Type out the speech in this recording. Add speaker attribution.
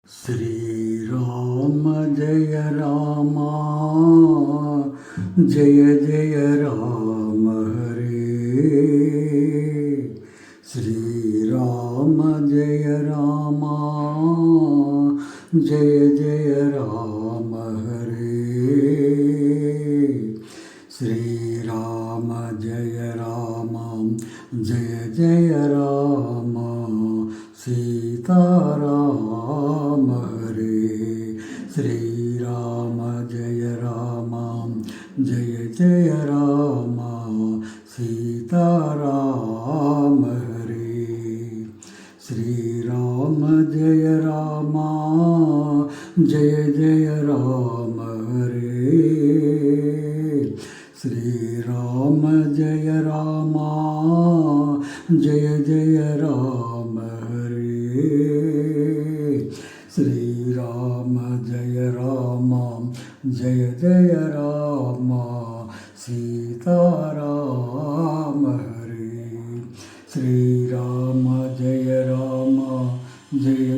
Speaker 1: श्रीराम जय राम जय जय राम हरे। श्रीराम जय राम जय जय राम हरे। श्रीराम जय राम जय जय राम सीताराम हरे। श्रीराम जय राम जय जय राम सीताराम हरे। श्रीराम जय राम जय जय राम हरे। श्रीराम जय राम जय जय राम हरे। श्रीराम जय राम जय जय राम सीताराम हरे। श्रीराम जय राम जय